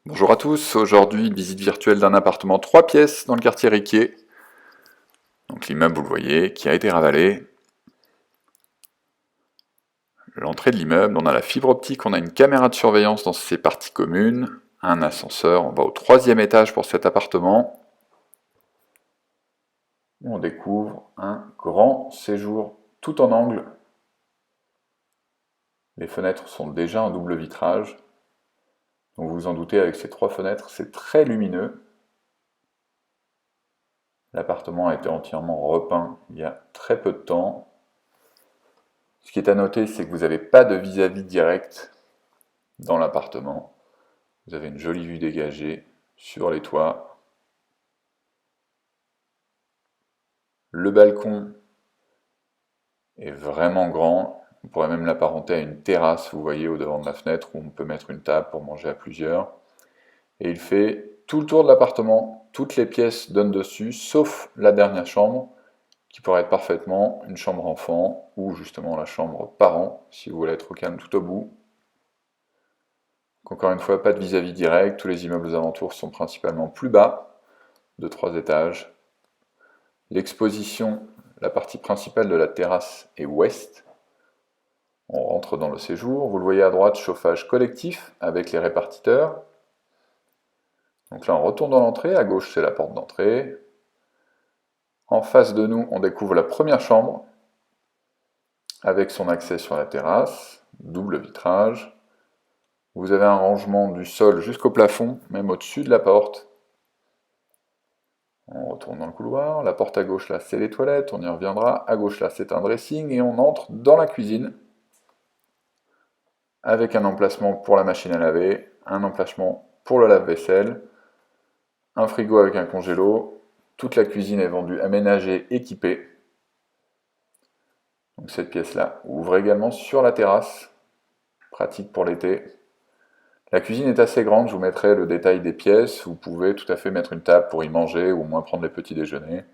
Bonjour à tous, aujourd'hui une visite virtuelle d'un appartement 3 pièces dans le quartier Riquier. Donc l'immeuble, vous le voyez, qui a été ravalé. L'entrée de l'immeuble, on a la fibre optique, on a une caméra de surveillance dans ses parties communes, un ascenseur, on va au 3e étage pour cet appartement. On découvre un grand séjour tout en angle. Les fenêtres sont déjà en double vitrage. Donc vous vous en doutez, avec ces 3 fenêtres, c'est très lumineux. L'appartement a été entièrement repeint il y a très peu de temps. Ce qui est à noter, c'est que vous n'avez pas de vis-à-vis direct dans l'appartement. Vous avez une jolie vue dégagée sur les toits. Le balcon est vraiment grand. On pourrait même l'apparenter à une terrasse, vous voyez, au devant de la fenêtre, où on peut mettre une table pour manger à plusieurs. Et il fait tout le tour de l'appartement. Toutes les pièces donnent dessus, sauf la dernière chambre, qui pourrait être parfaitement une chambre enfant, ou justement la chambre parent, si vous voulez être au calme tout au bout. Donc encore une fois, pas de vis-à-vis direct, tous les immeubles aux alentours sont principalement plus bas, de 3 étages. L'exposition, la partie principale de la terrasse est ouest. On rentre dans le séjour, vous le voyez à droite, chauffage collectif avec les répartiteurs. Donc là on retourne dans l'entrée, à gauche c'est la porte d'entrée. En face de nous, on découvre la première chambre, avec son accès sur la terrasse, double vitrage. Vous avez un rangement du sol jusqu'au plafond, même au-dessus de la porte. On retourne dans le couloir, la porte à gauche là c'est les toilettes, on y reviendra, à gauche là c'est un dressing et on entre dans la cuisine avec un emplacement pour la machine à laver, un emplacement pour le lave-vaisselle, un frigo avec un congélo, toute la cuisine est vendue aménagée, équipée. Donc cette pièce là ouvre également sur la terrasse, pratique pour l'été. La cuisine est assez grande, je vous mettrai le détail des pièces, vous pouvez tout à fait mettre une table pour y manger ou au moins prendre les petits déjeuners.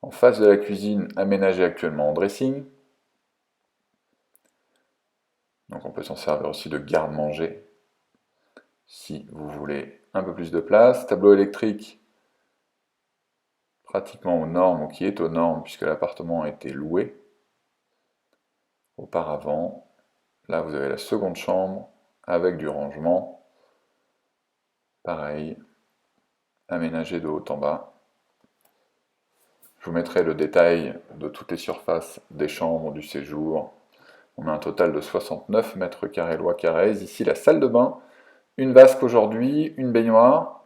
En face de la cuisine, aménagée actuellement en dressing. Donc on peut s'en servir aussi de garde-manger si vous voulez un peu plus de place. Tableau électrique pratiquement aux normes, ou qui est aux normes puisque l'appartement a été loué auparavant. Là vous avez la seconde chambre avec du rangement. Pareil, aménagé de haut en bas. Je vous mettrai le détail de toutes les surfaces des chambres, du séjour. On a un total de 69 mètres carrés loi Carrez. Ici la salle de bain, une vasque aujourd'hui, une baignoire.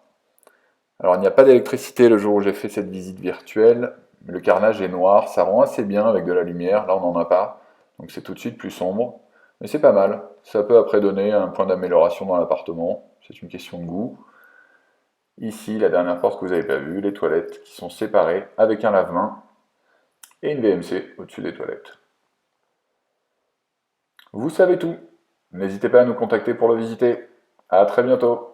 Alors il n'y a pas d'électricité le jour où j'ai fait cette visite virtuelle, mais le carrelage est noir, ça rend assez bien avec de la lumière, là on n'en a pas, donc c'est tout de suite plus sombre. Mais c'est pas mal, ça peut après donner un point d'amélioration dans l'appartement, c'est une question de goût. Ici, la dernière porte que vous n'avez pas vue, les toilettes qui sont séparées avec un lave-main et une VMC au-dessus des toilettes. Vous savez tout, n'hésitez pas à nous contacter pour le visiter. À très bientôt.